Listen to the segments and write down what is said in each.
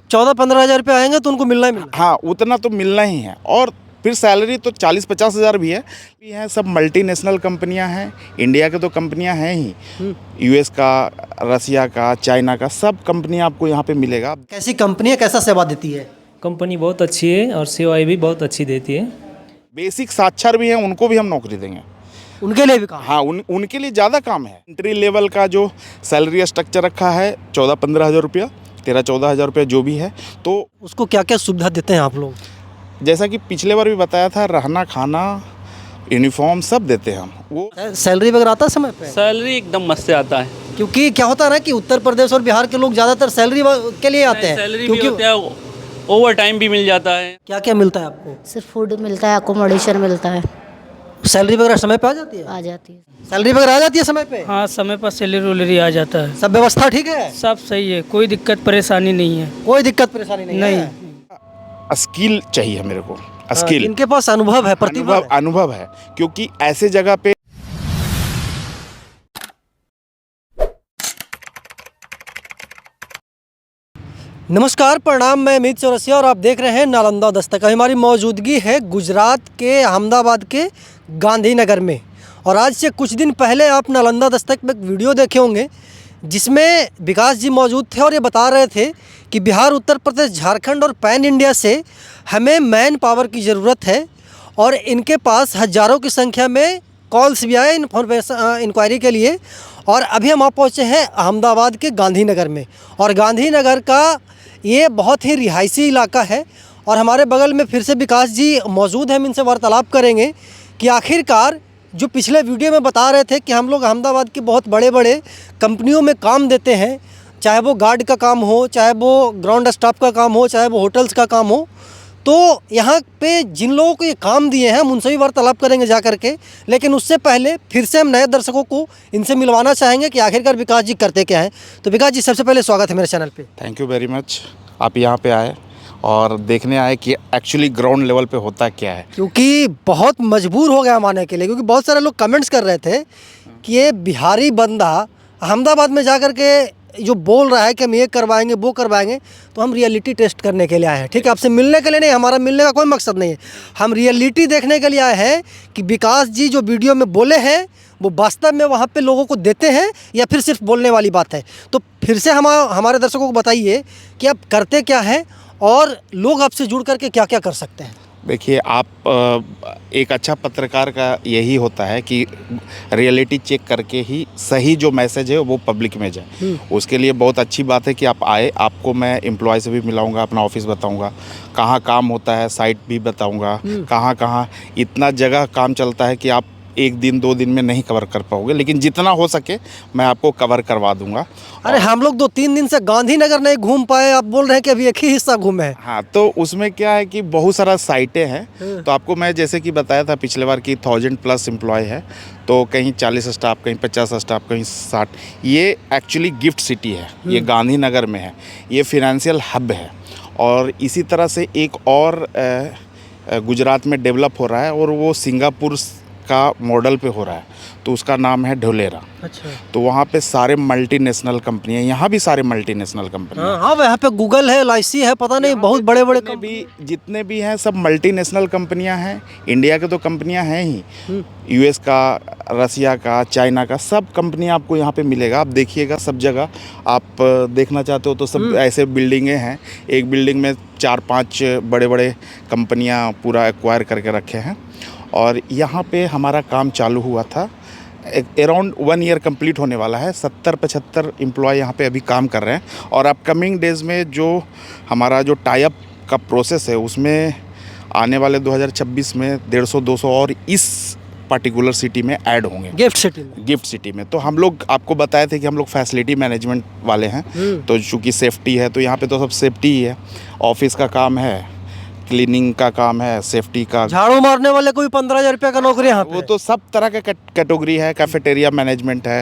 14-15 हज़ार रुपये आएंगे तो उनको मिलना ही मिलना। हाँ, उतना तो मिलना ही है। और फिर सैलरी तो 40-50 हज़ार भी है। सब मल्टीनेशनल कंपनियां हैं, इंडिया के तो कंपनियां हैं ही, यूएस का, रसिया का, चाइना का, सब कंपनियां आपको यहाँ पे मिलेगा। कैसी कंपनी है, कैसा सेवा देती है? कंपनी बहुत अच्छी है और सेवाएं भी बहुत अच्छी देती है। बेसिक साक्षर भी हैं, उनको भी हम नौकरी देंगे। उनके लिए भी काम? हाँ, उनके लिए ज़्यादा काम है। एंट्री लेवल का जो सैलरी स्ट्रक्चर रखा है 14-15 हज़ार रुपया, 13-14 हज़ार रुपया जो भी है। तो उसको क्या क्या सुविधा देते हैं आप लोग? जैसा कि पिछले बार भी बताया था, रहना, खाना, यूनिफॉर्म सब देते हैं हम। वो सैलरी वगैरह आता है समय पे? सैलरी एकदम मस्त से आता है। क्योंकि क्या होता है ना कि उत्तर प्रदेश और बिहार के लोग ज़्यादातर सैलरी के लिए आते हैं। सैलरी भी होता है, ओवर टाइम भी मिल जाता है। क्या क्या मिलता है आपको? सिर्फ फूड मिलता है, अकोमोडेशन मिलता है। सैलरी वगैरह समय पे आ जाती है? आ जाती है। सैलरी वगैरह आ जाती है समय पे? हाँ, समय पर सैलरी वैलरी आ जाता है। सब व्यवस्था ठीक है? सब सही है, कोई दिक्कत परेशानी नहीं है। कोई दिक्कत परेशानी नहीं है? स्किल चाहिए मेरे को, स्किल। इनके पास अनुभव है, प्रतिभा है। अनुभव है, क्योंकि ऐसे जगह पे नमस्कार, प्रणाम। मैं अमित चौरसिया और आप देख रहे हैं नालंदा दस्तक। हमारी मौजूदगी है गुजरात के अहमदाबाद के गांधीनगर में। और आज से कुछ दिन पहले आप नालंदा दस्तक में एक वीडियो देखे होंगे जिसमें विकास जी मौजूद थे और ये बता रहे थे कि बिहार, उत्तर प्रदेश, झारखंड और पैन इंडिया से हमें मैन पावर की ज़रूरत है। और इनके पास हज़ारों की संख्या में कॉल्स भी आए इंक्वायरी के लिए। और अभी हम आप पहुँचे हैं अहमदाबाद के गांधीनगर में। और गांधीनगर का ये बहुत ही रिहायशी इलाका है। और हमारे बगल में फिर से विकास जी मौजूद हैं, हम इनसे वार्तालाप करेंगे कि आखिरकार जो पिछले वीडियो में बता रहे थे कि हम लोग अहमदाबाद की बहुत बड़े बड़े कंपनियों में काम देते हैं, चाहे वो गार्ड का काम हो, चाहे वो ग्राउंड स्टाफ का काम हो, चाहे वो होटल्स का काम हो, तो यहाँ पे जिन लोगों को ये काम दिए हैं हम उनसे भी वार्तालाप करेंगे जा करके। लेकिन उससे पहले फिर से हम नए दर्शकों को इनसे मिलवाना चाहेंगे कि आखिरकार विकास जी करते क्या हैं। तो विकास जी, सबसे पहले स्वागत है मेरे चैनल पे। Thank you very much. आप यहाँ पे आए और देखने आए कि एक्चुअली ग्राउंड लेवल पे होता क्या है। क्योंकि बहुत मजबूर हो गया मानने के लिए, क्योंकि बहुत सारे लोग कमेंट्स कर रहे थे कि ये बिहारी बंदा अहमदाबाद में जा कर के जो बोल रहा है कि हम ये करवाएंगे वो करवाएंगे। तो हम रियलिटी टेस्ट करने के लिए आए हैं। ठीक है, आपसे मिलने के लिए नहीं, हमारा मिलने का कोई मकसद नहीं है। हम रियलिटी देखने के लिए आए हैं कि विकास जी जो वीडियो में बोले हैं वो वास्तव में वहाँ पे लोगों को देते हैं या फिर सिर्फ बोलने वाली बात है। तो फिर से हमारे दर्शकों को बताइए कि आप करते क्या हैं और लोग आपसे जुड़ करके क्या क्या कर सकते हैं। देखिए, आप एक अच्छा पत्रकार का यही होता है कि रियलिटी चेक करके ही सही जो मैसेज है वो पब्लिक में जाए। उसके लिए बहुत अच्छी बात है कि आप आए। आपको मैं एम्प्लॉय से भी मिलाऊंगा, अपना ऑफिस बताऊंगा, कहाँ काम होता है, साइट भी बताऊंगा, कहाँ कहाँ इतना जगह काम चलता है कि आप एक दिन 2 दिन में नहीं कवर कर पाओगे, लेकिन जितना हो सके मैं आपको कवर करवा दूंगा। अरे हम लोग 2-3 दिन से गांधीनगर नहीं घूम पाए, आप बोल रहे हैं कि अभी एक ही हिस्सा घूमे हैं। हाँ, तो उसमें क्या है कि बहुत सारा साइटें हैं। तो आपको मैं जैसे कि बताया था पिछले बार कि 1000+ एम्प्लॉय है। तो कहीं 40 स्टाफ, कहीं 50 स्टाफ, कहीं 60। ये एक्चुअली गिफ्ट सिटी है, ये गांधीनगर में है, ये फिनेंशियल हब है। और इसी तरह से एक और गुजरात में डेवलप हो रहा है और वो सिंगापुर का मॉडल पे हो रहा है। तो उसका नाम है ढोलेरा। अच्छा। तो वहाँ पे सारे मल्टीनेशनल कंपनी हैं, यहाँ भी सारे मल्टीनेशनल कंपनी हैं। हाँ, यहाँ पे गूगल है, LIC है, पता नहीं बहुत बड़े बड़े जितने भी हैं सब मल्टीनेशनल कंपनियां हैं। इंडिया के तो कंपनियां हैं ही, यूएस का, रसिया का, चाइना का, सब कंपनियां आपको यहाँ पे मिलेगा। आप देखिएगा सब जगह। आप देखना चाहते हो तो सब ऐसे बिल्डिंगें हैं। एक बिल्डिंग में 4-5 बड़े बड़े कंपनियां पूरा एक्वायर करके रखे हैं। और यहाँ पे हमारा काम चालू हुआ था, अराउंड 1 ईयर कंप्लीट होने वाला है। 70-75 एम्प्लॉय यहाँ पे अभी काम कर रहे हैं। और अपकमिंग डेज़ में जो हमारा जो टाई अप का प्रोसेस है उसमें आने वाले 2026 में 150-200 और इस पर्टिकुलर सिटी में ऐड होंगे, गिफ्ट सिटी में। तो हम लोग आपको बताए थे कि हम लोग फैसिलिटी मैनेजमेंट वाले हैं। तो चूँकि सेफ्टी है तो यहाँ पे तो सब सेफ्टी ही है। ऑफिस का काम है, क्लीनिंग का काम है, सेफ्टी का। झाड़ू मारने वाले को भी 15,000 रुपये का नौकरी यहाँ पे। वो तो सब तरह का कैटेगरी है। कैफेटेरिया मैनेजमेंट है,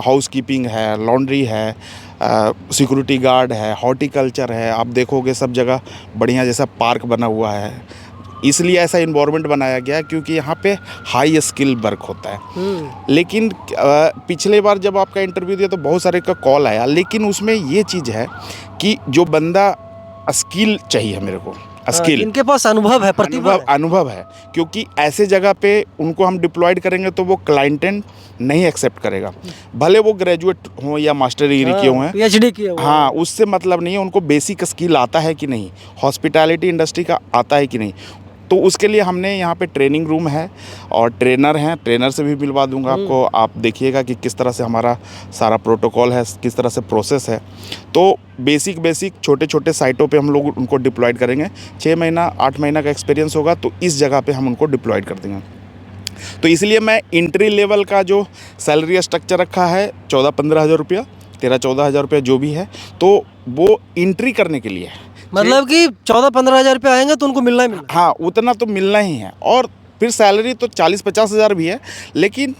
हाउस कीपिंग है, लॉन्ड्री है, सिक्योरिटी गार्ड है, हॉर्टिकल्चर है। आप देखोगे सब जगह बढ़िया जैसा पार्क बना हुआ है। इसलिए ऐसा इन्वायरमेंट बनाया गया क्योंकि यहाँ पे हाई स्किल वर्क होता है। लेकिन पिछले बार जब आपका इंटरव्यू दिया तो बहुत सारे का कॉल आया, लेकिन उसमें ये चीज़ है कि जो बंदा स्किल चाहिए मेरे को, स्किल, इनके पास अनुभव है, प्रतिभा है। अनुभव है, क्योंकि ऐसे जगह पे उनको हम डिप्लॉयड करेंगे तो वो क्लाइंटेंट नहीं एक्सेप्ट करेगा, भले वो ग्रेजुएट हो या मास्टर डिग्री किए हुए हैं, PhD किए हुए हैं। हाँ, उससे मतलब नहीं है, उनको बेसिक स्किल आता है कि नहीं, हॉस्पिटैलिटी इंडस्ट्री का आता है कि नहीं। तो उसके लिए हमने यहाँ पे ट्रेनिंग रूम है और ट्रेनर हैं, ट्रेनर से भी मिलवा दूंगा आपको, आप देखिएगा कि किस तरह से हमारा सारा प्रोटोकॉल है, किस तरह से प्रोसेस है। तो बेसिक छोटे छोटे साइटों पे हम लोग उनको डिप्लॉयड करेंगे। 6 महीना 8 महीना का एक्सपीरियंस होगा तो इस जगह पे हम उनको डिप्लॉयड कर देंगे। तो इसलिए मैं इंट्री लेवल का जो सैलरी स्ट्रक्चर रखा है 14-15 हज़ार रुपया, 13-14 हज़ार रुपया जो भी है, तो वो इंट्री करने के लिए है। मतलब कि 14-15 हज़ार रुपये आएंगे तो उनको मिलना ही मिलना। हाँ, उतना तो मिलना ही है, और फिर सैलरी तो 40-50 हज़ार भी है, लेकिन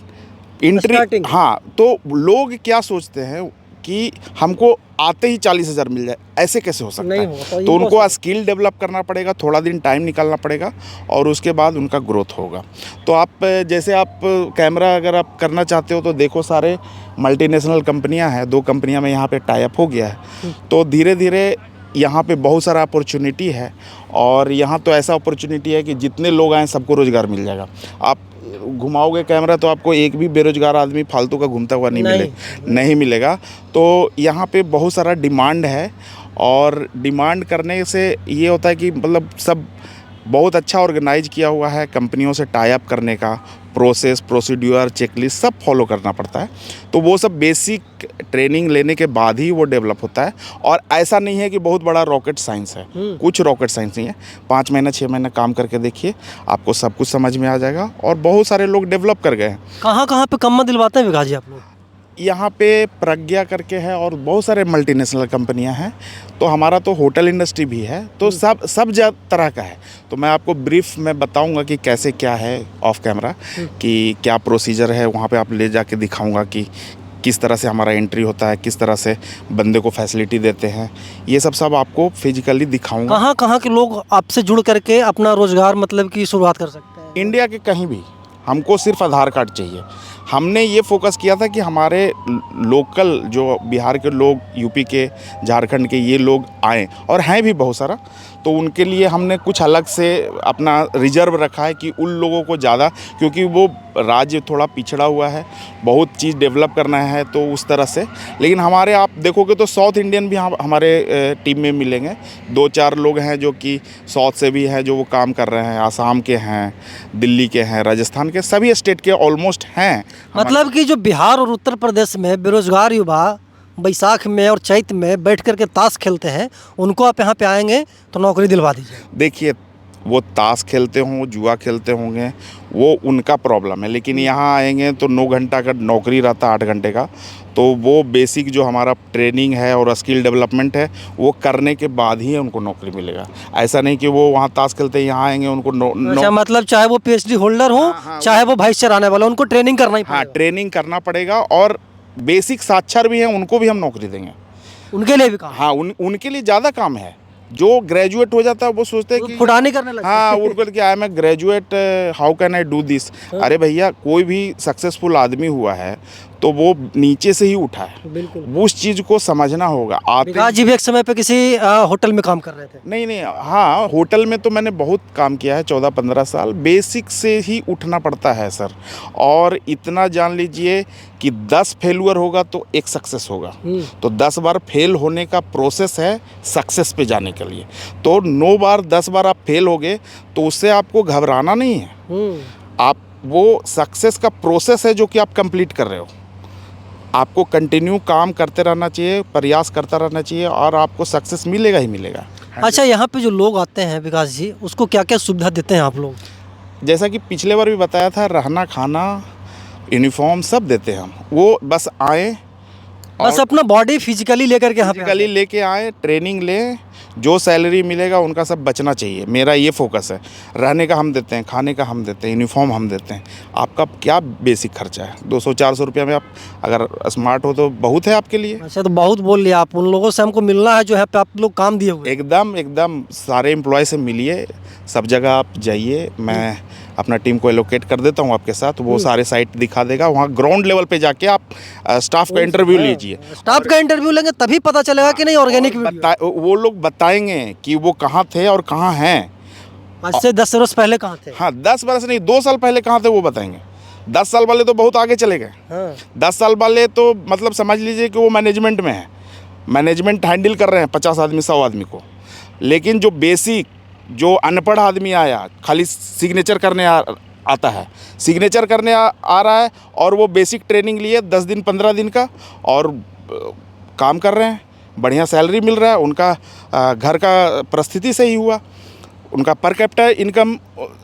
इंट्री, स्टार्टिंग। हाँ, तो लोग क्या सोचते हैं कि हमको आते ही 40 हज़ार मिल जाए, ऐसे कैसे हो सकता नहीं है? होता, तो उनको impossible। स्किल डेवलप करना पड़ेगा, थोड़ा दिन टाइम निकालना पड़ेगा, और उसके बाद उनका ग्रोथ होगा। तो आप जैसे आप कैमरा अगर आप करना चाहते हो तो देखो, सारे मल्टीनेशनल कंपनियां हैं, 2 कंपनियां में यहाँ पे टाई अप हो गया है। तो धीरे धीरे यहाँ पे बहुत सारा अपॉर्चुनिटी है, और यहाँ तो ऐसा अपॉर्चुनिटी है कि जितने लोग आएँ सबको रोज़गार मिल जाएगा। आप घुमाओगे कैमरा तो आपको एक भी बेरोजगार आदमी फालतू का घूमता हुआ नहीं मिलेगा। तो यहाँ पे बहुत सारा डिमांड है, और डिमांड करने से ये होता है कि मतलब सब बहुत अच्छा ऑर्गेनाइज किया हुआ है, कंपनियों से टाई अप करने का प्रोसेस, प्रोसीड्यूर, चेकलिस्ट सब फॉलो करना पड़ता है। तो वो सब बेसिक ट्रेनिंग लेने के बाद ही वो डेवलप होता है, और ऐसा नहीं है कि बहुत बड़ा रॉकेट साइंस है, कुछ रॉकेट साइंस नहीं है। 5 महीना 6 महीना काम करके देखिए, आपको सब कुछ समझ में आ जाएगा, और बहुत सारे लोग डेवलप कर गए हैं। कहाँ पे कम्मा दिलवाते हैं विकास जी आप लोग? यहाँ पे प्रज्ञा करके है, और बहुत सारे मल्टीनेशनल कंपनियां हैं। तो हमारा तो होटल इंडस्ट्री भी है, तो सब तरह का है। तो मैं आपको ब्रीफ में बताऊंगा कि कैसे क्या है ऑफ कैमरा, कि क्या प्रोसीजर है, वहाँ पे आप ले जाके दिखाऊंगा कि किस तरह से हमारा एंट्री होता है, किस तरह से बंदे को फैसिलिटी देते हैं, ये सब आपको फिजिकली दिखाऊंगा। कहाँ के लोग आपसे जुड़ करके अपना रोजगार मतलब की शुरुआत कर सकते हैं? इंडिया के कहीं भी, हमको सिर्फ आधार कार्ड चाहिए। हमने ये फोकस किया था कि हमारे लोकल जो बिहार के लोग, यूपी के, झारखंड के, ये लोग आएँ, और हैं भी बहुत सारा। तो उनके लिए हमने कुछ अलग से अपना रिजर्व रखा है कि उन लोगों को ज़्यादा, क्योंकि वो राज्य थोड़ा पिछड़ा हुआ है, बहुत चीज़ डेवलप करना है, तो उस तरह से। लेकिन हमारे आप देखोगे तो साउथ इंडियन भी हमारे टीम में मिलेंगे। 2-4 लोग हैं जो कि साउथ से भी हैं, जो वो काम कर रहे हैं, आसाम के हैं, दिल्ली के हैं, राजस्थान के, सभी स्टेट के ऑलमोस्ट हैं। मतलब कि जो बिहार और उत्तर प्रदेश में बेरोजगार युवा बैसाख में और चैत में बैठ करके ताश खेलते हैं, उनको आप यहाँ पे आएंगे तो नौकरी दिलवा दीजिए। देखिए, वो ताश खेलते हों, जुआ खेलते होंगे, वो उनका प्रॉब्लम है, लेकिन यहाँ आएंगे तो 9 घंटा का नौकरी रहता है, 8 घंटे का। तो वो बेसिक जो हमारा ट्रेनिंग है और स्किल डेवलपमेंट है, वो करने के बाद ही उनको नौकरी मिलेगा। ऐसा नहीं कि वो वहाँ ताश खेलते यहाँ आएंगे उनको अच्छा, मतलब चाहे वो PhD होल्डर हो, चाहे वो वाइस चलाने वाला, उनको ट्रेनिंग करना ही हाँ, पड़ेगा। ट्रेनिंग करना पड़ेगा, और बेसिक साक्षर भी हैं, उनको भी हम नौकरी देंगे। उनके लिए भी काम, हाँ, उनके लिए ज़्यादा काम है। जो ग्रेजुएट हो जाता है वो सोचते हैं कि फुटानी करने लगते हाँ, हैं। उनको क्या, I am a graduate, how can I do this. अरे भैया, कोई भी सक्सेसफुल आदमी हुआ है तो वो नीचे से ही उठा है, बिल्कुल। उस चीज़ को समझना होगा। विकास जी भी एक समय पे किसी होटल में काम कर रहे थे। नहीं, हाँ, होटल में तो मैंने बहुत काम किया है, 14-15 साल। बेसिक से ही उठना पड़ता है सर, और इतना जान लीजिए कि 10 फेलुअर होगा तो 1 सक्सेस होगा। तो 10 बार फेल होने का प्रोसेस है सक्सेस पे जाने के लिए। तो 9 बार 10 बार आप फेल हो गए तो उससे आपको घबराना नहीं है। आप वो सक्सेस का प्रोसेस है जो कि आप कंप्लीट कर रहे हो। आपको कंटिन्यू काम करते रहना चाहिए, प्रयास करता रहना चाहिए, और आपको सक्सेस मिलेगा ही मिलेगा। अच्छा, यहाँ पे जो लोग आते हैं विकास जी, उसको क्या क्या सुविधा देते हैं आप लोग? जैसा कि पिछले बार भी बताया था, रहना, खाना, यूनिफॉर्म सब देते हैं हम। वो बस आए, बस अपना बॉडी फिजिकली लेकर के यहाँ पे फिजिकली लेके आए, ट्रेनिंग लें, जो सैलरी मिलेगा उनका सब बचना चाहिए। मेरा ये फोकस है। रहने का हम देते हैं, खाने का हम देते हैं, यूनिफॉर्म हम देते हैं। आपका क्या बेसिक खर्चा है? 200-400 रुपया में आप अगर स्मार्ट हो तो बहुत है आपके लिए। अच्छा, तो बहुत बोल लिया आप। उन लोगों से हमको मिलना है जो है पे आप लोग काम दिए हुए। एकदम सारे एम्प्लॉय से मिलिए, सब जगह आप जाइए। मैं अपना टीम को एलोकेट कर देता हूँ आपके साथ, वो सारे साइट दिखा देगा। वहाँ ग्राउंड लेवल पे जाके आप स्टाफ का इंटरव्यू लीजिए। स्टाफ का इंटरव्यू लेंगे तभी पता चलेगा कि नहीं ऑर्गेनिक वीडियो। वो लोग बताएंगे कि वो कहाँ थे और कहाँ हैं। आज से 10 वर्ष पहले कहाँ थे? हाँ, 10 वर्ष नहीं, 2 साल पहले कहाँ थे वो बताएंगे। 10 साल वाले तो बहुत आगे चले गए। हाँ। 10 साल वाले तो मतलब समझ लीजिए कि वो मैनेजमेंट में है, मैनेजमेंट हैंडल कर रहे हैं 50 आदमी 100 आदमी को। लेकिन जो बेसिक, जो अनपढ़ आदमी आया, खाली सिग्नेचर करने आता है, सिग्नेचर करने आ रहा है, और वो बेसिक ट्रेनिंग लिए 10 दिन 15 दिन का, और काम कर रहे हैं, बढ़िया सैलरी मिल रहा है, उनका घर का परिस्थिति सही हुआ, उनका पर कैपिटा इनकम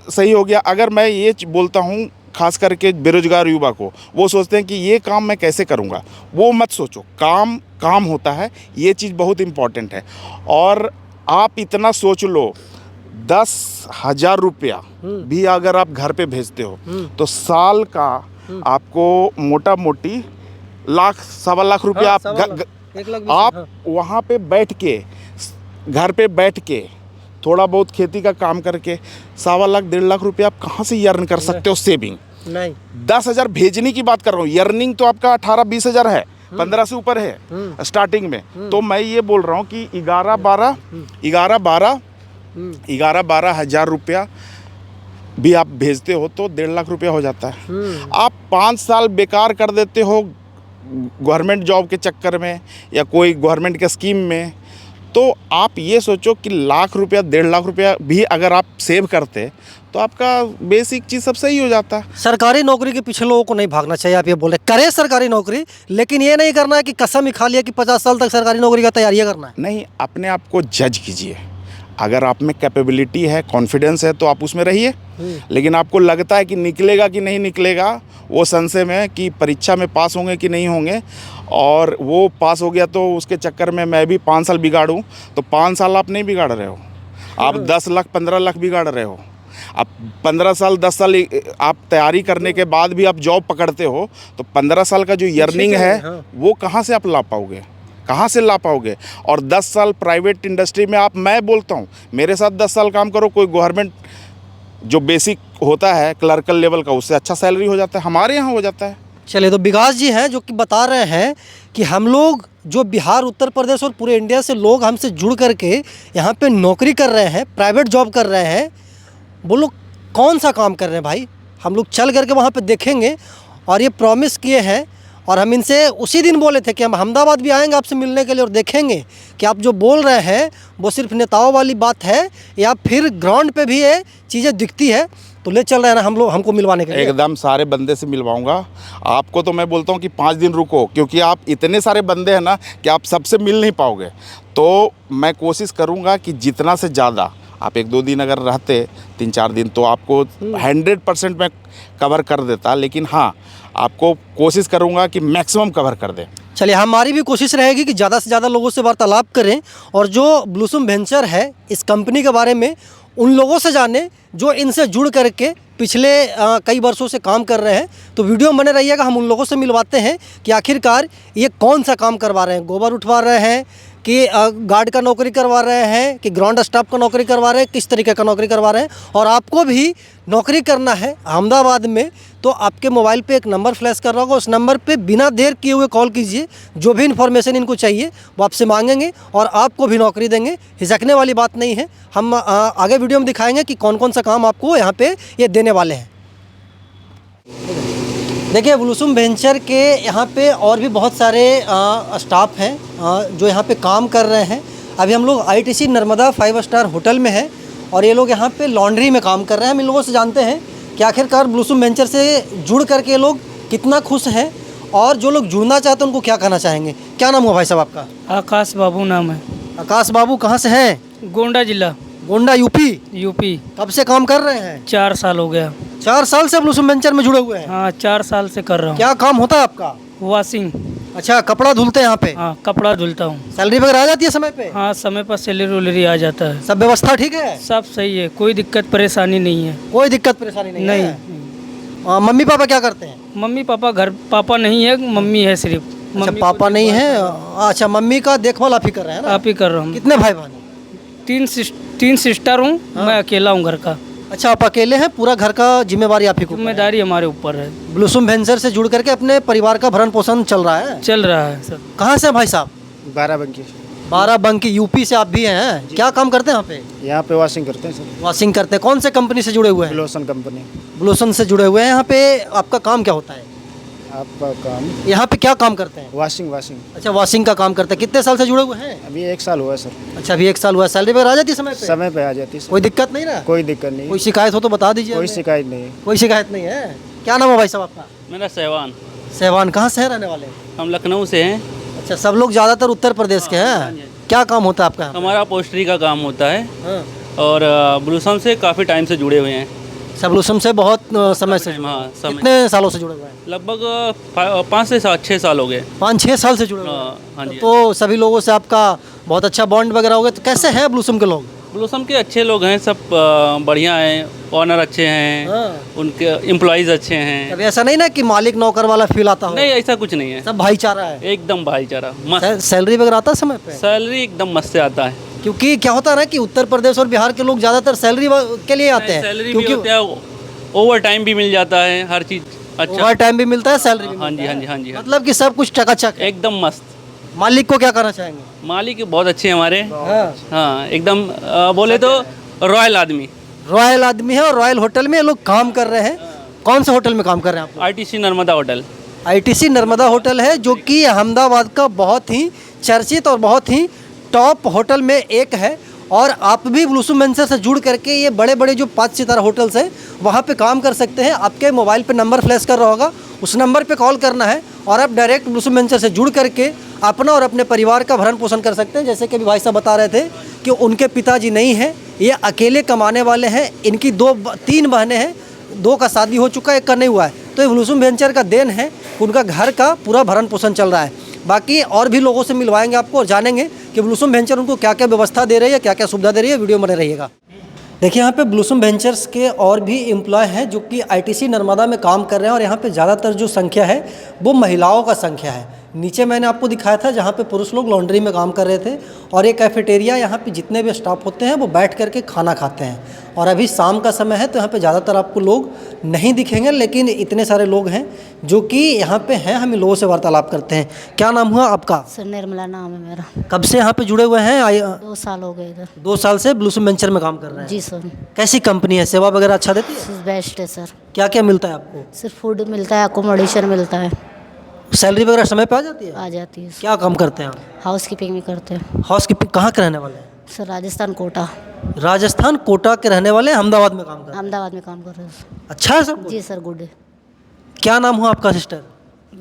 सही हो गया। अगर मैं ये बोलता हूँ खास करके बेरोजगार युवा को, वो सोचते हैं कि ये काम मैं कैसे करूँगा, वो मत सोचो, काम काम होता है, ये चीज़ बहुत इम्पॉर्टेंट है। और आप इतना सोच लो, 10,000 रुपया भी अगर आप घर पे भेजते हो तो साल का आपको मोटा मोटी लाख 1.25 रुपया आप वहाँ पे बैठ के, घर पे बैठ के थोड़ा बहुत खेती का काम करके 1.25 लाख 1.5 लाख रुपया आप कहाँ से अर्न कर सकते हो सेविंग। नहीं, 10,000 भेजने की बात कर रहा हूँ, अर्निंग तो आपका 18-20 हज़ार है, 15 से ऊपर है स्टार्टिंग में। तो मैं ये बोल रहा हूँ कि 11-12 हज़ार रुपया भी आप भेजते हो तो 1.5 लाख रुपया हो जाता है। आप 5 साल बेकार कर देते हो गवर्नमेंट जॉब के चक्कर में या कोई गवर्नमेंट के स्कीम में, तो आप ये सोचो कि लाख रुपया 1.5 लाख रुपया भी अगर आप सेव करते तो आपका बेसिक चीज़ सब सही हो जाता है। सरकारी नौकरी के पीछे लोगों को नहीं भागना चाहिए, आप ये बोल रहे हैं। करें सरकारी नौकरी, लेकिन ये नहीं करना है कि कसम ही खा लिया कि 50 साल तक सरकारी नौकरी का तैयारी करना है। नहीं, अपने आप को जज कीजिए। अगर आप में कैपेबिलिटी है, कॉन्फिडेंस है तो आप उसमें रहिए। लेकिन आपको लगता है कि निकलेगा कि नहीं निकलेगा, वो संशय में कि परीक्षा में पास होंगे कि नहीं होंगे, और वो पास हो गया तो उसके चक्कर में मैं भी 5 साल बिगाड़ूं, तो 5 साल आप नहीं बिगाड़ रहे हो, आप 10 लाख 15 लाख बिगाड़ रहे हो। अब 15 साल 10 साल आप तैयारी करने के बाद भी आप जॉब पकड़ते हो तो 15 साल का जो अर्निंग है वो कहाँ से आप ला पाओगे, कहाँ से ला पाओगे। और 10 साल प्राइवेट इंडस्ट्री में आप, मैं बोलता हूँ मेरे साथ 10 साल काम करो, कोई गवर्नमेंट जो बेसिक होता है क्लर्कल लेवल का, उससे अच्छा सैलरी हो जाता है, हमारे यहाँ हो जाता है। चलिए, तो विकास जी हैं जो कि बता रहे हैं कि हम लोग जो बिहार, उत्तर प्रदेश और पूरे इंडिया से लोग हमसे जुड़ करके यहाँ पे नौकरी कर रहे हैं, प्राइवेट जॉब कर रहे हैं। वो लोग कौन सा काम कर रहे हैं भाई, हम लोग चल करके वहाँ पे देखेंगे। और ये प्रॉमिस किए हैं, और हम इनसे उसी दिन बोले थे कि हम अहमदाबाद भी आएंगे आपसे मिलने के लिए, और देखेंगे कि आप जो बोल रहे हैं वो सिर्फ नेताओं वाली बात है या फिर ग्राउंड पे भी ये चीज़ें दिखती है। तो ले चल रहे हैं ना हम लोग, हमको मिलवाने के लिए। एकदम सारे बंदे से मिलवाऊंगा आपको। तो मैं बोलता हूँ कि 5 दिन रुको, क्योंकि आप इतने सारे बंदे हैं ना कि आप सबसे मिल नहीं पाओगे। तो मैं कोशिश करूँगा कि जितना से ज़्यादा आप 1-2 दिन अगर रहते, 3-4 दिन, तो आपको 100% मैं कवर कर देता। लेकिन हाँ, आपको कोशिश करूँगा कि मैक्सिमम कवर कर दें। चलिए, हमारी भी कोशिश रहेगी कि ज़्यादा से ज़्यादा लोगों से वार्तालाप करें, और जो ब्लूसम वेंचर है इस कंपनी के बारे में उन लोगों से जाने जो इनसे जुड़ करके पिछले कई वर्षों से काम कर रहे हैं। तो वीडियो में बने रहिएगा, हम उन लोगों से मिलवाते हैं कि आखिरकार ये कौन सा काम करवा रहे हैं, गोबर उठवा रहे हैं कि गार्ड का नौकरी करवा रहे हैं कि ग्राउंड स्टाफ का नौकरी करवा रहे हैं, किस तरीके का नौकरी करवा रहे हैं। और आपको भी नौकरी करना है अहमदाबाद में तो आपके मोबाइल पे एक नंबर फ्लैश कर रहा होगा, उस नंबर पे बिना देर किए हुए कॉल कीजिए। जो भी इन्फॉर्मेशन इनको चाहिए वो आपसे मांगेंगे और आपको भी नौकरी देंगे। हिचकने वाली बात नहीं है। हम आगे वीडियो में दिखाएंगे कि कौन कौन सा काम आपको यहाँ पे ये देने वाले हैं। देखिए, ब्लूसम वेंचर के यहाँ पे और भी बहुत सारे स्टाफ हैं जो यहाँ पे काम कर रहे हैं। अभी हम लोग ITC नर्मदा 5 स्टार होटल में हैं और ये लोग यहाँ पे लॉन्ड्री में काम कर रहे हैं। हम इन लोगों से जानते हैं कि आखिरकार ब्लूसम वेंचर से जुड़ करके ये लोग कितना खुश हैं और जो लोग जुड़ना चाहते हैं उनको क्या कहना चाहेंगे। क्या नाम हुआ भाई साहब आपका? आकाश बाबू नाम है। आकाश बाबू कहाँ से हैं? गोंडा जिला, गोंडा यूपी। कब से काम कर रहे हैं? 4 साल हो गया। 4 साल से ब्लूसम वेंचर में जुड़े हुए हैं? हाँ, 4 साल से कर रहा हूँ। क्या काम होता है आपका? वॉशिंग। अच्छा, कपड़ा धुलते हैं यहाँ पे? हाँ, कपड़ा धुलता हूँ। सैलरी वगैरह आ जाती है समय पे? हाँ, समय पर सैलरी आ जाता है। सब व्यवस्था ठीक है? सब सही है, कोई दिक्कत परेशानी नहीं है। कोई दिक्कत परेशानी नहीं है? नहीं। मम्मी पापा क्या करते हैं? मम्मी पापा घर, पापा नहीं है, मम्मी है सिर्फ। अच्छा, पापा नहीं है। अच्छा, मम्मी का देखभाल आप ही कर रहे हैं ना? आप ही कर रहा हूँ। कितने भाई बहन? 3 सिस्टर हूँ, मैं अकेला हूँ घर का। अच्छा, आप अकेले हैं, पूरा घर का जिम्मेवारी आप ही को? जिम्मेदारी हमारे ऊपर है, ब्लूसुम वेंचर से जुड़ करके अपने परिवार का भरण पोषण चल रहा है। चल रहा है सर। कहाँ से हैं भाई साहब? 12 बंकी। बाराबंकी, यूपी से आप भी हैं? क्या काम करते हैं यहाँ पे? यहाँ पे वॉशिंग करते हैं सर, वॉशिंग करते हैं। कौन से कंपनी से जुड़े हुए हैं? ब्लोसन कंपनी। ब्लूसन से जुड़े हुए हैं। यहाँ पे आपका काम क्या होता है? आपका काम यहाँ पे क्या काम करते हैं? वॉशिंग। अच्छा, वॉशिंग का काम करते हैं। कितने साल से जुड़े हुए हैं? अभी 1 साल हुआ है सर। अच्छा, अभी 1 साल हुआ है। सैलरी वगैरह आ जाती है समय पे? समय पे आ जाती है सर। कोई दिक्कत नहीं ना? कोई दिक्कत नहीं, कोई शिकायत हो तो बता दीजिए कोई हमें। शिकायत नहीं। कोई शिकायत नहीं है। क्या नाम है भाई साहब आपका? मेरा सहवान। सहवान, कहाँ से हैं रहने वाले? हम लखनऊ से हैं। अच्छा, सब लोग ज़्यादातर उत्तर प्रदेश के हैं। क्या काम होता है आपका यहाँ पे? हमारा पोस्टरी का काम होता है हाँ। और ब्लूसम से काफ़ी टाइम से जुड़े हुए हैं। सब ब्लूसम से बहुत समय से? हाँ, समय। कितने सालों से जुड़े हुए हैं? लगभग 5 से 6 साल हो गए। 5-6 साल से जुड़े हुए हैं। हाँ जी। तो सभी लोगों से आपका बहुत अच्छा बॉन्ड वगैरह हो गया। तो कैसे हैं ब्लूसम के लोग? ब्लूसम के अच्छे लोग हैं, सब बढ़िया हैं, ऑनर अच्छे हैं, हाँ। उनके एम्प्लॉयज़ अच्छे हैं। कभी ऐसा नहीं ना कि मालिक नौकर वाला फील आता हो? नहीं, ऐसा कुछ नहीं है, सब भाईचारा है। एकदम भाईचारा मस्त। सैलरी वगैरह आता है समय पे? सैलरी एकदम मस्त से आता है। क्योंकि क्या होता है ना कि उत्तर प्रदेश और बिहार के लोग ज़्यादातर सैलरी के लिए आते हैं। सैलरी भी क्योंकि होता है, ओवर टाइम भी मिल जाता है, हर चीज़ अच्छा। ओवर टाइम भी मिलता है, सैलरी भी हाँ जी, मिलता हाँ है। जी, हाँ जी, हाँ जी। मतलब कि सब कुछ चकाचक है। एकदम मस्त। मालिक को क्या कहना चाहेंगे? मालिक बहुत अच्छे हैं हमारे। हाँ। हाँ, एकदम बोले तो रॉयल आदमी। रॉयल आदमी है और रॉयल होटल में ये लोग काम कर रहे हैं। कौन से होटल में काम कर रहे हैं आप लोग? RTC Narmada hotel. ITC Narmada hotel है, जो कि अहमदाबाद का बहुत ही चर्चित और बहुत ही टॉप होटल में एक है। और आप भी ब्लूसुम वेंचर से जुड़ करके ये बड़े बड़े जो 5 सितारा होटल्स हैं वहाँ पे काम कर सकते हैं। आपके मोबाइल पे नंबर फ्लैश कर रहा होगा, उस नंबर पे कॉल करना है और आप डायरेक्ट ब्लूसुम वेंचर से जुड़ करके अपना और अपने परिवार का भरण पोषण कर सकते हैं। जैसे कि अभी भाई साहब बता रहे थे कि उनके पिताजी नहीं हैं, ये अकेले कमाने वाले हैं। इनकी 3 बहनें हैं, 2 का शादी हो चुका है, 1 का नहीं हुआ है। तो ये ब्लूसुम वेंचर का देन है, उनका घर का पूरा भरण पोषण चल रहा है। बाकी और भी लोगों से मिलवाएंगे आपको और जानेंगे कि ब्लूसुम वेंचर उनको क्या क्या व्यवस्था दे रही है, क्या क्या सुविधा दे रही है। वीडियो में बने रहिएगा। देखिए, यहाँ पे ब्लूसुम वेंचर्स के और भी एम्प्लॉय हैं जो कि आईटीसी नर्मदा में काम कर रहे हैं। और यहाँ पे ज़्यादातर जो संख्या है वो महिलाओं का संख्या है। नीचे मैंने आपको दिखाया था जहाँ पे पुरुष लोग लॉन्ड्री में काम कर रहे थे। और ये कैफेटेरिया, यहाँ पे जितने भी स्टाफ होते हैं वो बैठ करके खाना खाते हैं। और अभी शाम का समय है तो यहाँ पे ज़्यादातर आपको लोग नहीं दिखेंगे, लेकिन इतने सारे लोग हैं जो कि यहाँ पे हैं। हम इन लोगों से वार्तालाप करते हैं। क्या नाम हुआ आपका? सर निर्मला नाम है मेरा। कब से यहाँ पे जुड़े हुए हैं? 2 साल हो गए इधर। 2 साल से ब्लूसुम वेंचर में काम कर रहे हैं। जी सर। कैसी कंपनी है? सेवा वगैरह अच्छा देती है? बेस्ट है सर। क्या क्या मिलता है आपको? सिर्फ फूड मिलता है, अकोमोडेशन मिलता है, सैलरी वगैरह समय पे आ जाती है? आ जाती है। क्या काम करते हैं आप? हाउस कीपिंग भी करते हैं। हाउस कीपिंग कहाँ के रहने वाले हैं? सर राजस्थान कोटा। राजस्थान कोटा के रहने वाले हैं, अहमदाबाद में काम कर रहे हैं। अहमदाबाद में काम कर रहे हैं। अच्छा है सब कुछ? जी सर, गुड है। क्या नाम हुआ आपका सिस्टर?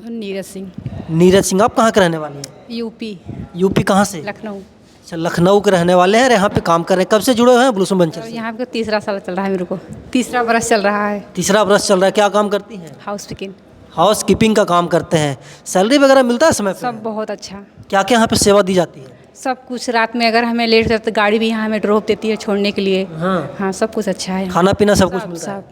नीरज सिंह, नीरज सिंह। आप कहाँ के रहने वाली हैं? यूपी, यूपी कहाँ से? लखनऊ। अच्छा, लखनऊ के रहने वाले हैं और यहाँ पे काम कर रहे हैं। कब से जुड़े हुए हैं ब्लूसुम वेंचर और से? यहाँ पे 3रा साल चल रहा है मेरे को, 3रा बरस चल रहा है। 3रा बरस चल रहा है। क्या काम करती हैं? House keeping. हाउस कीपिंग का काम करते हैं। सैलरी वगैरह मिलता है समय पे? सब बहुत अच्छा, क्या क्या यहाँ पे सेवा दी जाती है? सब कुछ। रात में अगर हमें लेट जाए तो गाड़ी भी यहाँ हमें ड्रॉप देती है छोड़ने के लिए। हाँ। हाँ, सब कुछ अच्छा है। खाना पीना सब कुछ सब मिलता है?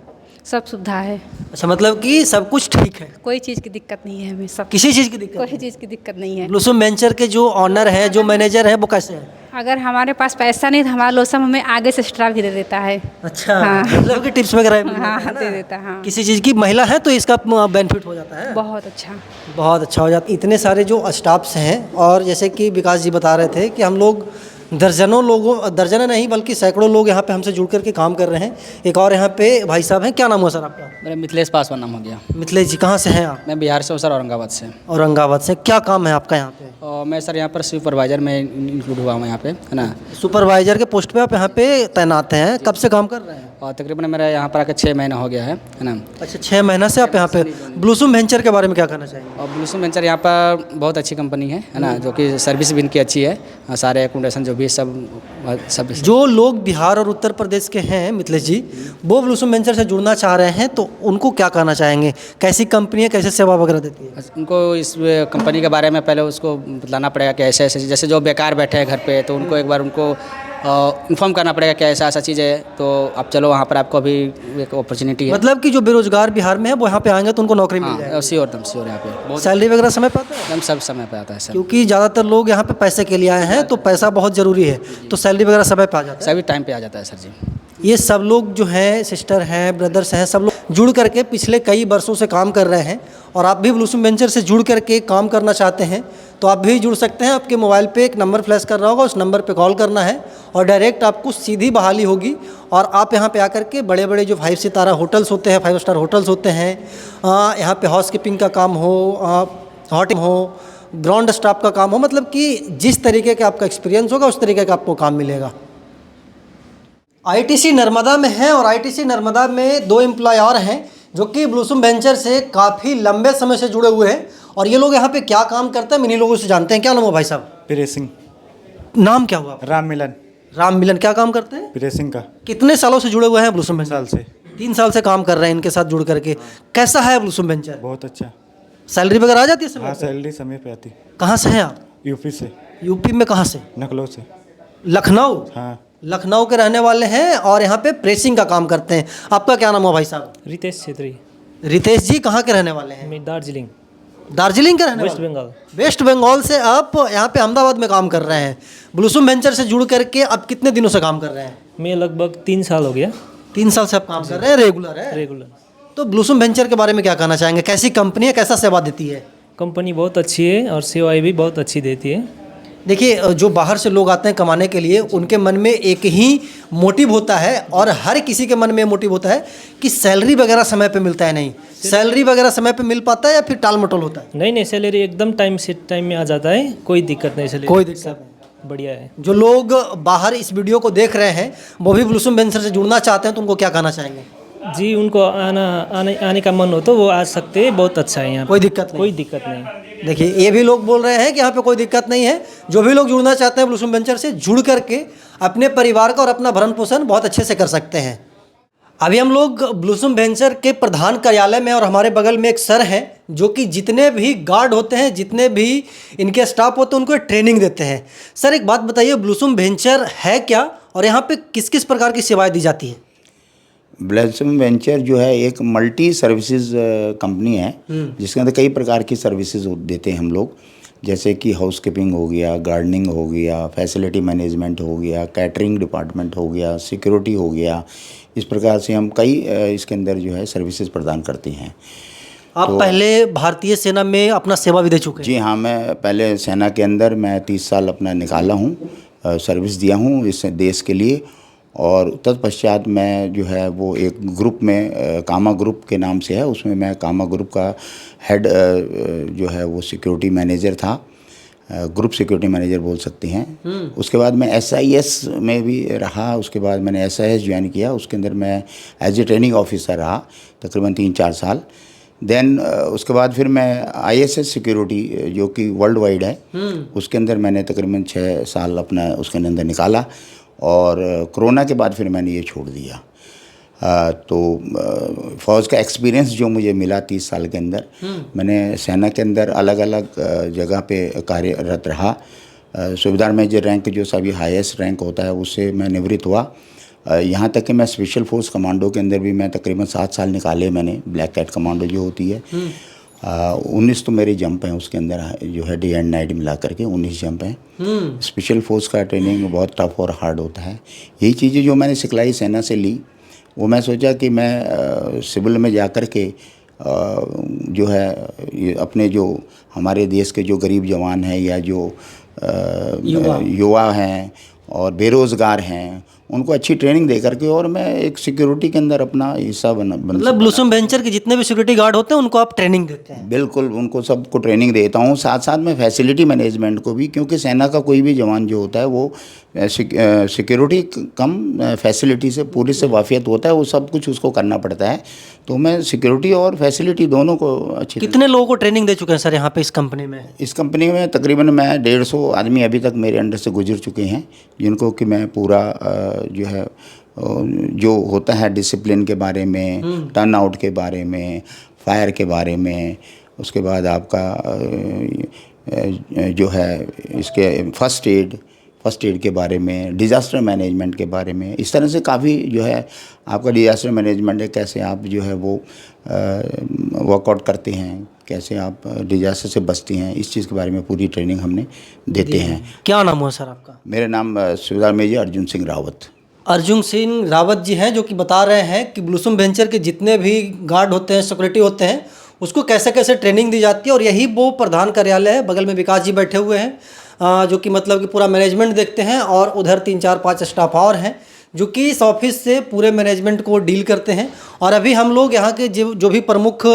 सब सुविधा है, अच्छा, मतलब कि सब कुछ ठीक है, कोई चीज़ की दिक्कत नहीं है हमें। सब किसी चीज़ की दिक्कत कोई नहीं? चीज़ की दिक्कत नहीं है। ब्लूसुम वेंचर के जो ऑनर है, जो मैनेजर है, वो कैसे हैं? अगर हमारे पास पैसा नहीं तो हमारा लोसम हमें आगे से एक्स्ट्रा भी दे देता है। अच्छा, हाँ। मतलब कि टिप्स वगैरह भी हाँ, मिलता है ना? दे देता है, हाँ। किसी चीज़ की महिला है तो इसका बेनिफिट हो जाता है। बहुत अच्छा। बहुत अच्छा हो जाता है। इतने सारे जो स्टाफ्स हैं, और जैसे कि विकास जी बता रहे थे कि हम लोग दर्जनों नहीं बल्कि सैकड़ों लोग यहाँ पे हमसे जुड़ करके काम कर रहे हैं। एक और यहाँ पे भाई साहब हैं। क्या नाम हुआ सर आपका? मेरा मिथिलेश पासवान नाम हो गया। मिथिलेश जी, कहाँ से हैं आप? मैं बिहार से हूँ सर, औरंगाबाद से। औरंगाबाद से। क्या काम है आपका यहाँ पे? और मैं सर यहाँ पर सुपरवाइजर में इंक्लूड हुआ हूँ यहाँ पे, है ना। सुपरवाइजर के पोस्ट पे आप यहाँ पे तैनात हैं। कब से काम कर रहे हैं? और तकरीबन मेरा यहाँ पर आकर 6 महीना हो गया है ना। अच्छा, 6 महीना से आप यहाँ पे। ब्लूसुम वेंचर के बारे में क्या कहना चाहेंगे? और ब्लूसुम वेंचर यहाँ पर बहुत अच्छी कंपनी है ना, जो कि सर्विस भी इनकी अच्छी है। सारे एकोमोडेशन जो भी सब जो लोग बिहार और उत्तर प्रदेश के हैं मिथिलेश जी, वो ब्लूसुम वेंचर से जुड़ना चाह रहे हैं तो उनको क्या कहना चाहेंगे? कैसी कंपनी है, कैसे सेवा वगैरह देती है? उनको इस कंपनी के बारे में पहले उसको बताना पड़ेगा कि ऐसे ऐसे, जैसे जो बेकार बैठे हैं घर पे तो उनको एक बार उनको इन्फॉर्म करना पड़ेगा कि ऐसा ऐसा चीज़ है, तो आप चलो वहाँ पर, आपको अभी एक अपॉर्चुनिटी है। मतलब कि जो बेरोजगार बिहार में है वो यहाँ पे आएंगे तो उनको नौकरी मिल जाएगी। श्योर एकदम श्योर। यहाँ पे बहुत सैलरी वगैरह समय पे आता है? एकदम सब समय पे आता है सर, क्योंकि ज़्यादातर लोग यहाँ पे पैसे के लिए आए हैं तो पैसा बहुत ज़रूरी है, तो सैलरी वगैरह समय पे आ जाता है। सभी टाइम पे आ जाता है सर जी। ये सब लोग जो हैं, सिस्टर हैं, ब्रदर्स हैं, सब लोग जुड़ करके पिछले कई वर्षों से काम कर रहे हैं। और आप भी ब्लूसम वेंचर से जुड़ करके काम करना चाहते हैं तो आप भी जुड़ सकते हैं। आपके मोबाइल पे एक नंबर फ्लैश कर रहा होगा, उस नंबर पे कॉल करना है और डायरेक्ट आपको सीधी बहाली होगी। और आप यहाँ पे आकर के बड़े बड़े जो 5 सितारा होटल्स होते हैं, 5 स्टार होटल्स होते हैं, यहाँ पे हाउस कीपिंग का काम हो, हॉटेल हो, ग्राउंड स्टाफ का काम हो, मतलब कि जिस तरीके का आपका एक्सपीरियंस होगा उस तरीके का आपको काम मिलेगा। आईटीसी नर्मदा में है और आईटीसी नर्मदा में 2 एम्प्लॉय और हैं जो कि ब्लूसम वेंचर से काफ़ी लंबे समय से जुड़े हुए हैं। और ये लोग यहाँ पे क्या काम करते हैं हम इन्हीं लोगों से जानते हैं। क्या नाम है भाई साहब? प्रेसिंग। नाम क्या हुआ आपका? राम मिलन। राम मिलन। क्या काम करते हैं? प्रेसिंग का। कितने सालों से जुड़े हुए हैं ब्लूसम वेंचर? साल से। 3 साल से काम कर रहे हैं इनके साथ जुड़ करके। कैसा है ब्लूसम वेंचर? बहुत अच्छा। सैलरी वगैरह आ जाती है समय हाँ, पे? सैलरी समय पे आती। कहाँ से हैं आप? यूपी से। यूपी में कहाँ से? नकलो से। लखनऊ? हाँ। लखनऊ के रहने वाले हैं और यहाँ पे प्रेसिंग का काम करते हैं। आपका क्या नाम हुआ भाई साहब? रितेश छेत्री। रितेश जी कहाँ के रहने वाले हैं? मैं दार्जिलिंग, दार्जिलिंग के रहने वेस्ट वाले? बंगाल। वेस्ट बंगाल से आप यहाँ पे अहमदाबाद में काम कर रहे हैं। ब्लूसम वेंचर से जुड़ करके अब कितने दिनों से काम कर रहे हैं? मैं लगभग 3 साल हो गया। 3 साल से आप काम कर रहे हैं, रेगुलर है? रेगुलर। तो ब्लूसम वेंचर के बारे में क्या कहना चाहेंगे? कैसी कंपनी है, कैसा सेवा देती है? कंपनी बहुत अच्छी है और सेवाएं भी बहुत अच्छी देती है। देखिए, जो बाहर से लोग आते हैं कमाने के लिए, उनके मन में एक ही मोटिव होता है और हर किसी के मन में मोटिव होता है कि सैलरी वगैरह समय पे मिलता है। नहीं, सैलरी वगैरह समय पे मिल पाता है या फिर टाल मटोल होता है? नहीं, सैलरी एकदम टाइम में आ जाता है, कोई दिक्कत नहीं। सैलरी कोई दिक्कत नहीं, बढ़िया है। जो लोग बाहर इस वीडियो को देख रहे हैं वो भी ब्लूसम वेंचर से जुड़ना चाहते हैं तो उनको क्या कहना चाहेंगे? जी, उनको आने का मन हो तो वो आ सकते हैं। बहुत अच्छा है यहाँ। कोई दिक्कत नहीं? कोई दिक्कत नहीं। देखिए, ये भी लोग बोल रहे हैं कि यहाँ पे कोई दिक्कत नहीं है। जो भी लोग जुड़ना चाहते हैं ब्लूसम वेंचर से जुड़ करके अपने परिवार का और अपना भरण पोषण बहुत अच्छे से कर सकते हैं। अभी हम लोग ब्लूसम वेंचर के प्रधान कार्यालय में और हमारे बगल में एक सर हैं जो कि जितने भी गार्ड होते हैं, जितने भी इनके स्टाफ होते हैं, उनको ट्रेनिंग देते हैं। सर, एक बात बताइए, ब्लूसम वेंचर है क्या और यहाँ पे किस किस प्रकार की सेवाएं दी जाती हैं? ब्लूसम वेंचर जो है एक मल्टी सर्विसेज कंपनी है जिसके अंदर कई प्रकार की सर्विसेज देते हैं हम लोग, जैसे कि हाउस कीपिंग हो गया, गार्डनिंग हो गया, फैसिलिटी मैनेजमेंट हो गया, कैटरिंग डिपार्टमेंट हो गया, सिक्योरिटी हो गया। इस प्रकार से हम कई इसके अंदर जो है सर्विसेज प्रदान करते हैं। आप पहले भारतीय सेना में अपना सेवा भी दे चुके हैं? जी हाँ, मैं पहले सेना के अंदर मैं 30 साल अपना निकाला हूँ, सर्विस दिया हूँ इस देश के लिए। और तत्पश्चात मैं जो है वो एक ग्रुप में कामा ग्रुप के नाम से है, उसमें मैं कामा ग्रुप का हेड जो है वो सिक्योरिटी मैनेजर था, ग्रुप सिक्योरिटी मैनेजर बोल सकते हैं। उसके बाद मैं SIS में भी रहा, उसके बाद मैंने SIS ज्वाइन किया, उसके अंदर मैं एज ए ट्रेनिंग ऑफिसर रहा तकरीबन 3-4 साल। देन उसके बाद फिर मैं ISS सिक्योरिटी जो कि वर्ल्ड वाइड है, उसके अंदर मैंने तकरीबन 6 साल अपना उसके अंदर निकाला। और कोरोना के बाद फिर मैंने ये छोड़ दिया। तो फ़ौज का एक्सपीरियंस जो मुझे मिला 30 साल के अंदर, मैंने सेना के अंदर अलग अलग जगह पे कार्यरत रहा। सूबेदार मेजर रैंक जो सभी हाईएस्ट रैंक होता है उससे मैं निवृत्त हुआ। यहाँ तक कि मैं स्पेशल फोर्स कमांडो के अंदर भी मैं तकरीबन 7 साल निकाले मैंने। ब्लैक कैट कमांडो जो होती है, 19 तो मेरे जंप हैं उसके अंदर जो है, डे एंड नाइट मिला करके 19 जंप हैं। स्पेशल फोर्स का ट्रेनिंग बहुत टफ और हार्ड होता है। यही चीज़ें जो मैंने सिखलाई सेना से ली, वो मैं सोचा कि मैं सिविल में जा कर के जो है ये अपने जो हमारे देश के जो गरीब जवान हैं या जो युवा हैं और बेरोज़गार हैं, उनको अच्छी ट्रेनिंग दे करके और मैं एक सिक्योरिटी के अंदर अपना हिस्सा मतलब ब्लूसम वेंचर के जितने भी सिक्योरिटी गार्ड होते हैं उनको आप ट्रेनिंग देते हैं? बिल्कुल, उनको सबको ट्रेनिंग देता हूँ, साथ साथ में फैसिलिटी मैनेजमेंट को भी, क्योंकि सेना का कोई भी जवान जो होता है वो सिक्योरिटी कम फैसिलिटी से पूरी से वाफियत होता है, वो सब कुछ उसको करना पड़ता है। तो मैं सिक्योरिटी और फैसिलिटी दोनों को अच्छी। कितने लोगों को ट्रेनिंग दे चुके हैं सर यहाँ पे इस कंपनी में? इस कंपनी में तकरीबन मैं 150 आदमी अभी तक मेरे अंडर से गुजर चुके हैं, जिनको कि मैं पूरा जो है जो होता है डिसिप्लिन के बारे में, टर्न आउट के बारे में, फायर के बारे में, उसके बाद आपका जो है इसके फर्स्ट एड के बारे में, डिज़ास्टर मैनेजमेंट के बारे में, इस तरह से काफ़ी जो है आपका डिज़ास्टर मैनेजमेंट है, कैसे आप जो है वो वर्कआउट करते हैं, कैसे आप डिज़ास्टर से बचते हैं, इस चीज़ के बारे में पूरी ट्रेनिंग हमने देते हैं। क्या नाम हुआ सर आपका? मेरा नाम सूबेदार मेजर अर्जुन सिंह रावत। अर्जुन सिंह रावत जी हैं, जो कि बता रहे हैं कि ब्लूसम वेंचर के जितने भी गार्ड होते हैं, सिक्योरिटी होते हैं, उसको कैसे कैसे ट्रेनिंग दी जाती है। और यही वो प्रधान कार्यालय है, बगल में विकास जी बैठे हुए हैं जो कि मतलब कि पूरा मैनेजमेंट देखते हैं, और उधर 3 4 5 स्टाफ और हैं जो कि इस ऑफिस से पूरे मैनेजमेंट को डील करते हैं। और अभी हम लोग यहाँ के जो भी प्रमुख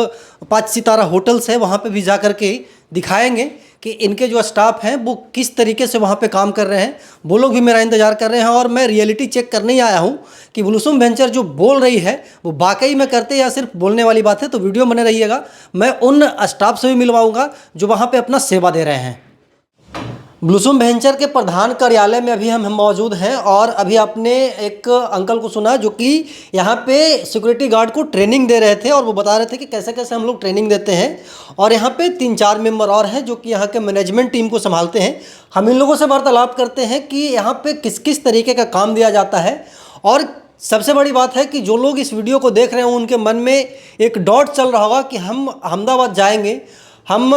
5 सितारा होटल्स हैं वहाँ पे भी जा कर के दिखाएंगे कि इनके जो स्टाफ हैं वो किस तरीके से वहाँ पे काम कर रहे हैं। वो लोग भी मेरा इंतज़ार कर रहे हैं, और मैं रियलिटी चेक करने ही आया हूँ कि ब्लूसम वेंचर जो बोल रही है वो वाकई में करते या सिर्फ बोलने वाली बात है। तो वीडियो बने रहिएगा, मैं उन स्टाफ से भी मिलवाऊँगा जो वहाँ पर अपना सेवा दे रहे हैं। ब्लूसम वेंचर के प्रधान कार्यालय में अभी हम मौजूद हैं, और अभी आपने एक अंकल को सुना जो कि यहाँ पे सिक्योरिटी गार्ड को ट्रेनिंग दे रहे थे, और वो बता रहे थे कि कैसे कैसे हम लोग ट्रेनिंग देते हैं। और यहाँ पे 3 4 मेंबर और हैं जो कि यहाँ के मैनेजमेंट टीम को संभालते हैं। हम इन लोगों से वार्तालाप करते हैं कि यहाँ पे किस किस तरीके का काम दिया जाता है। और सबसे बड़ी बात है कि जो लोग इस वीडियो को देख रहे हैं उनके मन में एक डॉट चल रहा होगा कि हम अहमदाबाद जाएंगे, हम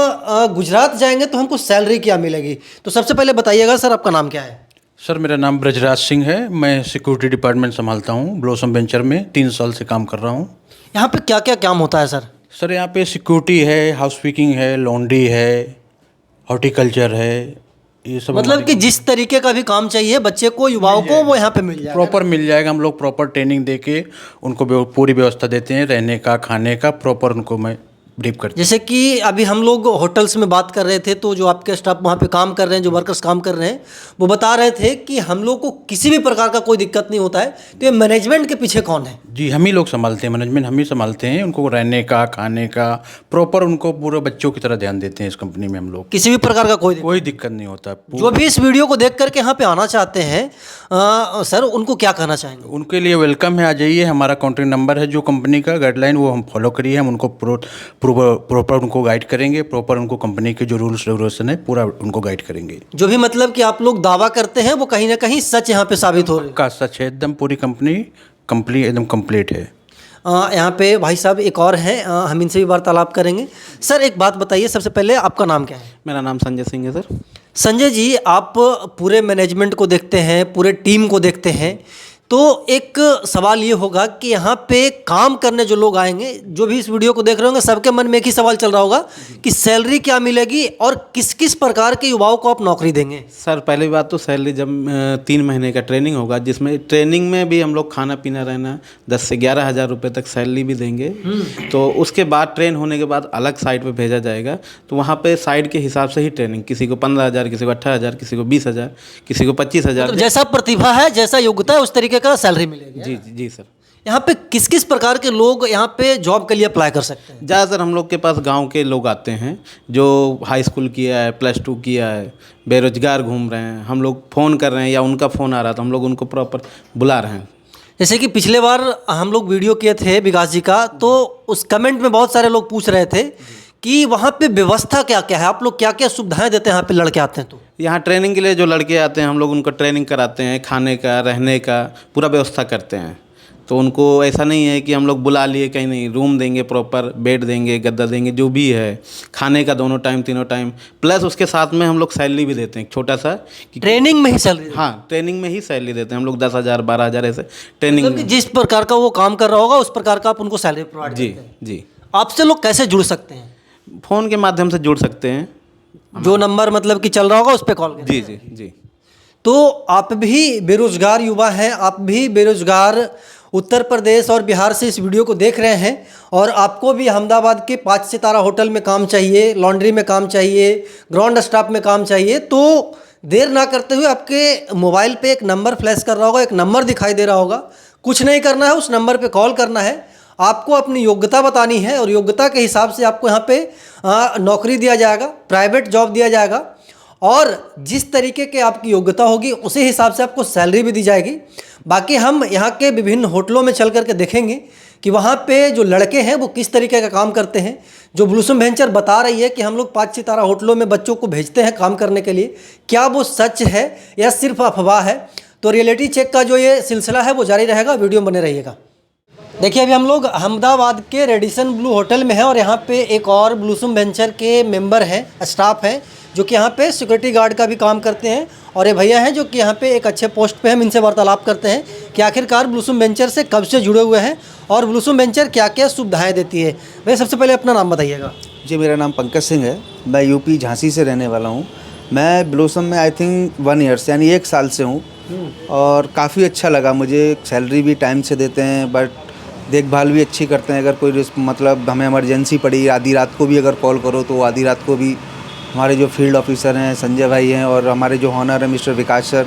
गुजरात जाएंगे तो हमको सैलरी क्या मिलेगी। तो सबसे पहले बताइएगा सर, आपका नाम क्या है? सर मेरा नाम ब्रजराज सिंह है, मैं सिक्योरिटी डिपार्टमेंट संभालता हूँ ब्लॉसम वेंचर में, 3 साल से काम कर रहा हूँ। यहाँ पे क्या क्या काम होता है सर? सर यहाँ पे सिक्योरिटी है, हाउसकीपिंग है, लॉन्ड्री है, हॉर्टिकल्चर है, ये सब मतलब कि जिस तरीके का भी काम चाहिए बच्चे को, युवाओं को, वो यहाँ पे मिल जाएगा, प्रॉपर मिल जाएगा। हम लोग प्रॉपर ट्रेनिंग दे के उनको पूरी व्यवस्था देते हैं, रहने का, खाने का, प्रॉपर उनको मैं ब्रीफ करते हैं। जैसे कि अभी हम लोग होटल्स में बात कर रहे थे, तो जो आपके स्टाफ वहाँ पे काम कर रहे हैं, जो वर्कर्स काम कर रहे हैं, वो बता रहे थे कि हम लोग को किसी भी प्रकार का कोई दिक्कत नहीं होता है। तो ये मैनेजमेंट के पीछे कौन है? जी हम ही लोग संभालते हैं, मैनेजमेंट हम ही संभालते हैं, उनको रहने का, खाने का, प्रॉपर उनको पूरे बच्चों की तरह ध्यान देते हैं। इस कंपनी में हम लोग किसी भी प्रकार का कोई दिक्कत नहीं होता। जो भी इस वीडियो को देख करके यहाँ पे आना चाहते हैं सर, उनको क्या कहना चाहेंगे? उनके लिए वेलकम है, आ जाइए। हमारा कॉन्टैक्ट नंबर है, जो कंपनी का गाइडलाइन वो हम फॉलो करिए, हम उनको प्रॉपर उनको गाइड करेंगे, प्रॉपर उनको कंपनी के जो रूल्स रेगुलेशन है पूरा उनको गाइड करेंगे। जो भी मतलब कि आप लोग दावा करते हैं वो कहीं ना कहीं सच यहाँ पे साबित हो रहा है। का सच है, एकदम पूरी कंपनी एकदम कंप्लीट है। यहाँ पे भाई साहब एक और हैं, हम इनसे भी वार्तालाप करेंगे। सर एक बात बताइए, सबसे पहले आपका नाम क्या है? मेरा नाम संजय सिंह है सर। संजय जी, आप पूरे मैनेजमेंट को देखते हैं, पूरे टीम को देखते हैं, तो एक सवाल ये होगा कि यहाँ पे काम करने जो लोग आएंगे, जो भी इस वीडियो को देख रहे होंगे, सबके मन में एक ही सवाल चल रहा होगा कि सैलरी क्या मिलेगी और किस किस प्रकार के युवाओं को आप नौकरी देंगे। सर पहली बात तो सैलरी जब 3 महीने का ट्रेनिंग होगा, जिसमें ट्रेनिंग में भी हम लोग खाना पीना रहना 10 से 11 हज़ार रुपये तक सैलरी भी देंगे। तो उसके बाद ट्रेन होने के बाद अलग साइट पर भेजा जाएगा, तो वहाँ पर साइट के हिसाब से ही ट्रेनिंग, किसी को 15,000, किसी को 18,000, किसी को 20,000, किसी को 25,000। तो जैसा प्रतिभा है, जैसा योग्यता है, उस तरीके का सैलरी मिलेगी। जी जी सर। यहाँ पे किस किस प्रकार के लोग यहाँ पे जॉब के लिए अप्लाई कर सकते हैं? ज़्यादातर हम लोग के पास गांव के लोग आते हैं, जो हाई स्कूल किया है, +2 किया है, बेरोजगार घूम रहे हैं। हम लोग फ़ोन कर रहे हैं या उनका फ़ोन आ रहा तो हम लोग उनको प्रॉपर बुला रहे हैं। जैसे कि पिछले बार हम लोग वीडियो किए थे विकास जी का, तो उस कमेंट में बहुत सारे लोग पूछ रहे थे कि वहाँ पे व्यवस्था क्या क्या है, आप लोग क्या क्या सुविधाएं देते हैं यहाँ पे लड़के आते हैं? तो यहाँ ट्रेनिंग के लिए जो लड़के आते हैं हम लोग उनको ट्रेनिंग कराते हैं, खाने का, रहने का पूरा व्यवस्था करते हैं। तो उनको ऐसा नहीं है कि हम लोग बुला लिए कहीं, नहीं, रूम देंगे, प्रॉपर बेड देंगे, गद्दा देंगे, जो भी है, खाने का दोनों टाइम, तीनों टाइम, प्लस उसके साथ में हम लोग सैलरी भी देते हैं छोटा सा। ट्रेनिंग में ही सैलरी? हाँ, ट्रेनिंग में ही सैलरी देते हैं हम लोग, 10,000, 12,000 ऐसे ट्रेनिंग मतलब जिस प्रकार का वो काम कर रहा होगा उस प्रकार का आप उनको सैलरी प्रोवाइड करते हैं। जी। आपसे लोग कैसे जुड़ सकते हैं? फ़ोन के माध्यम से जुड़ सकते हैं, जो नंबर मतलब कि चल रहा होगा उस पर कॉल करें। जी जी जी। तो आप भी बेरोजगार युवा हैं, आप भी बेरोजगार उत्तर प्रदेश और बिहार से इस वीडियो को देख रहे हैं, और आपको भी अहमदाबाद के 5 सितारा होटल में काम चाहिए, लॉन्ड्री में काम चाहिए, ग्राउंड स्टाफ में काम चाहिए, तो देर ना करते हुए आपके मोबाइल पे एक नंबर फ्लैश कर रहा होगा, एक नंबर दिखाई दे रहा होगा, कुछ नहीं करना है, उस नंबर पे कॉल करना है, आपको अपनी योग्यता बतानी है, और योग्यता के हिसाब से आपको यहाँ पे नौकरी दिया जाएगा, प्राइवेट जॉब दिया जाएगा, और जिस तरीके के आपकी योग्यता होगी उसी हिसाब से आपको सैलरी भी दी जाएगी। बाकी हम यहाँ के विभिन्न होटलों में चल करके देखेंगे कि वहाँ पे जो लड़के हैं वो किस तरीके का काम करते हैं। जो ब्लूसम वेंचर बता रही है कि हम लोग 5 सितारा होटलों में बच्चों को भेजते हैं काम करने के लिए, क्या वो सच है या सिर्फ अफवाह है? तो रियलिटी चेक का जो ये सिलसिला है वो जारी रहेगा, वीडियो बने रहिएगा। देखिए अभी हम लोग अहमदाबाद के रेडिसन ब्लू होटल में हैं, और यहाँ पे एक और ब्लूसम वेंचर के मेंबर हैं, स्टाफ हैं, जो कि यहाँ पे सिक्योरिटी गार्ड का भी काम करते हैं, और ये भैया हैं जो कि यहाँ पे एक अच्छे पोस्ट पे हम इनसे वार्तालाप करते हैं कि आखिरकार ब्लूसम वेंचर से कब से जुड़े हुए हैं और ब्लूसम वेंचर क्या क्या सुविधाएं देती है। भाई सबसे पहले अपना नाम बताइएगा। जी, मेरा नाम पंकज सिंह है। मैं यूपी झांसी से रहने वाला हूँ। मैं ब्लूसम में आई थिंक 1 ईयर यानी 1 साल से हूँ और काफ़ी अच्छा लगा मुझे। सैलरी भी टाइम से देते हैं, बट देखभाल भी अच्छी करते हैं। अगर कोई मतलब हमें इमरजेंसी पड़ी, आधी रात को भी अगर कॉल करो तो आधी रात को भी हमारे जो फील्ड ऑफिसर हैं संजय भाई हैं और हमारे जो ऑनर है मिस्टर विकास सर,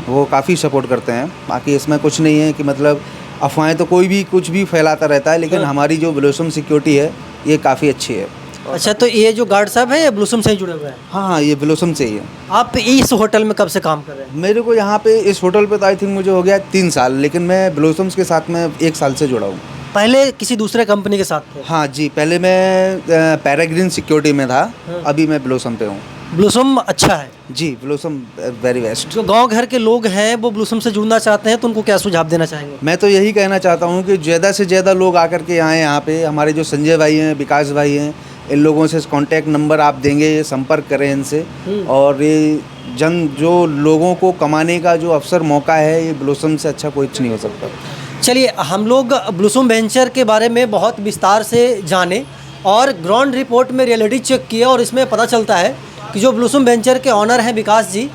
वो काफ़ी सपोर्ट करते हैं। बाकी इसमें कुछ नहीं है कि मतलब अफवाहें तो कोई भी कुछ भी फैलाता रहता है, लेकिन हमारी जो ब्लूसम सिक्योरिटी है ये काफ़ी अच्छी है। अच्छा, तो ये जो गार्ड साहब है ये ब्लूसम से ही जुड़े हुए हैं? हाँ, ये ब्लूसम से ही है। आप इस होटल में कब से काम कर रहे हैं? मेरे को यहाँ पे इस होटल पे तो आई थिंक मुझे हो गया 3 साल, लेकिन मैं ब्लूसम्स के साथ में 1 साल से जुड़ा हूँ। पहले किसी दूसरे कंपनी के साथ थे? हाँ जी, पहले मैं पैराग्रीन सिक्योरिटी में था। अभी मैं ब्लूसम पे हूँ। ब्लूसम अच्छा है जी, ब्लूसम वेरी बेस्ट। जो गांव घर के लोग हैं वो ब्लूसम से जुड़ना चाहते हैं तो उनको क्या सुझाव देना चाहेंगे? मैं तो यही कहना चाहता हूँ कि ज़्यादा से ज़्यादा लोग आकर के यहाँ पे हमारे जो संजय भाई हैं, विकास भाई हैं, इन लोगों से कांटेक्ट नंबर आप देंगे, संपर्क करें इनसे। और ये जो लोगों को कमाने का जो अवसर मौका है, ये ब्लूसम से अच्छा कुछ नहीं हो सकता। चलिए, हम लोग ब्लूसम वेंचर के बारे में बहुत विस्तार से जाने और ग्राउंड रिपोर्ट में रियलिटी चेक किया और इसमें पता चलता है कि जो ब्लूसम वेंचर के ऑनर हैं विकास जी,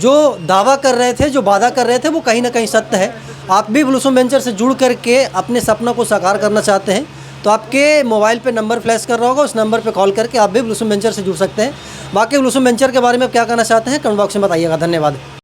जो दावा कर रहे थे, जो वादा कर रहे थे, वो कहीं ना कहीं सत्य है। आप भी ब्लूसम वेंचर से जुड़ करके अपने सपनों को साकार करना चाहते हैं तो आपके मोबाइल पे नंबर फ्लैश कर रहा होगा, उस नंबर पे कॉल करके आप भी ब्लूसम वेंचर से जुड़ सकते हैं। बाकी ब्लूसम वेंचर के बारे में आप क्या कहना चाहते हैं कमेंट बॉक्स में बताइएगा। धन्यवाद।